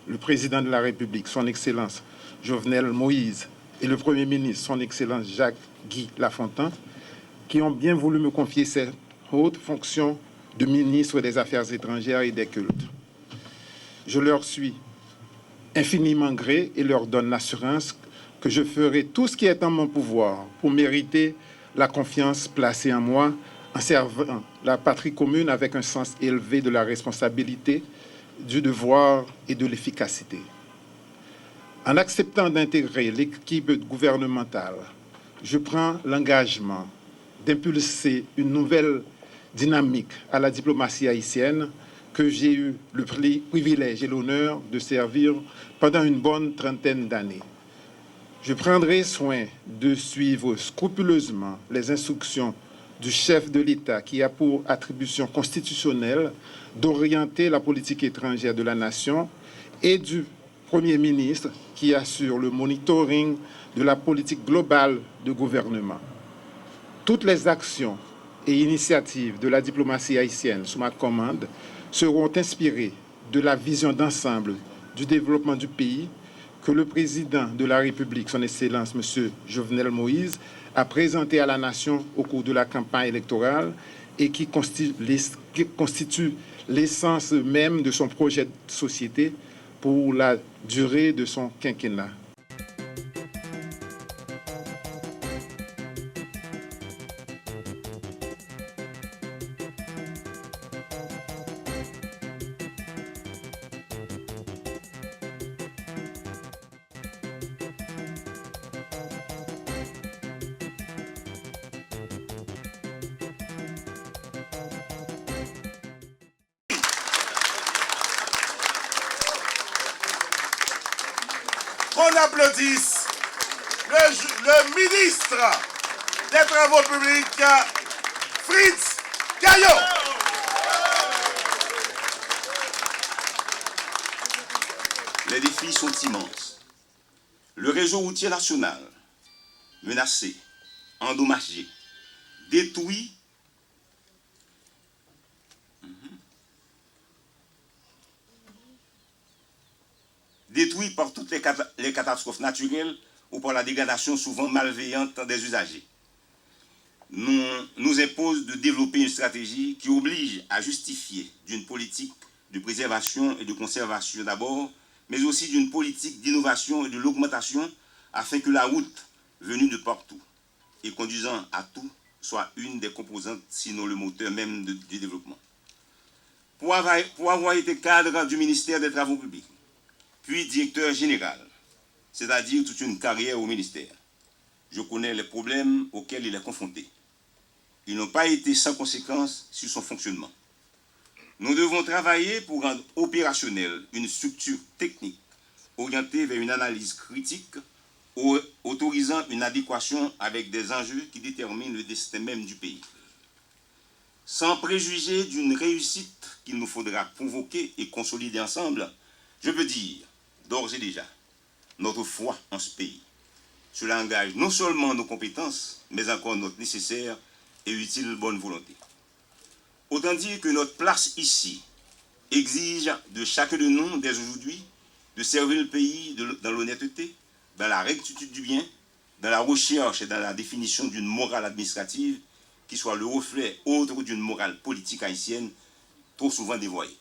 le président de la République, son Excellence Jovenel Moïse, et le Premier ministre, son Excellence Jacques-Guy Lafontaine, qui ont bien voulu me confier cette haute fonction de ministre des Affaires étrangères et des cultes. Je leur suis infiniment gré et leur donne l'assurance que je ferai tout ce qui est en mon pouvoir pour mériter la confiance placée en moi en servant la patrie commune avec un sens élevé de la responsabilité, du devoir et de l'efficacité. En acceptant d'intégrer l'équipe gouvernementale, je prends l'engagement d'impulser une nouvelle dynamique à la diplomatie haïtienne que j'ai eu le privilège et l'honneur de servir pendant une bonne trentaine d'années. Je prendrai soin de suivre scrupuleusement les instructions du chef de l'État qui a pour attribution constitutionnelle d'orienter la politique étrangère de la nation et du Premier ministre qui assure le monitoring de la politique globale de gouvernement. Toutes les actions et initiatives de la diplomatie haïtienne sous ma commande seront inspirées de la vision d'ensemble du développement du pays que le président de la République, son Excellence M. Jovenel Moïse, a présenté à la nation au cours de la campagne électorale et qui constitue l'essence même de son projet de société pour la durée de son quinquennat. Qu'on applaudisse le ministre des Travaux publics, Fritz Caillot. Les défis sont immenses. Le réseau routier national, menacé, endommagé, détruit, par toutes les catastrophes naturelles ou par la dégradation souvent malveillante des usagers, nous impose de développer une stratégie qui oblige à justifier d'une politique de préservation et de conservation d'abord, mais aussi d'une politique d'innovation et de l'augmentation afin que la route venue de partout et conduisant à tout soit une des composantes, sinon le moteur même du développement. Pour avoir été cadre du ministère des Travaux publics, puis directeur général, c'est-à-dire toute une carrière au ministère, je connais les problèmes auxquels il est confronté. Ils n'ont pas été sans conséquence sur son fonctionnement. Nous devons travailler pour rendre opérationnelle une structure technique orientée vers une analyse critique, autorisant une adéquation avec des enjeux qui déterminent le destin même du pays. Sans préjuger d'une réussite qu'il nous faudra provoquer et consolider ensemble, je peux dire, d'ores et déjà, notre foi en ce pays. Cela engage non seulement nos compétences, mais encore notre nécessaire et utile bonne volonté. Autant dire que notre place ici exige de chacun de nous, dès aujourd'hui, de servir le pays dans l'honnêteté, dans la rectitude du bien, dans la recherche et dans la définition d'une morale administrative qui soit le reflet autre d'une morale politique haïtienne trop souvent dévoyée.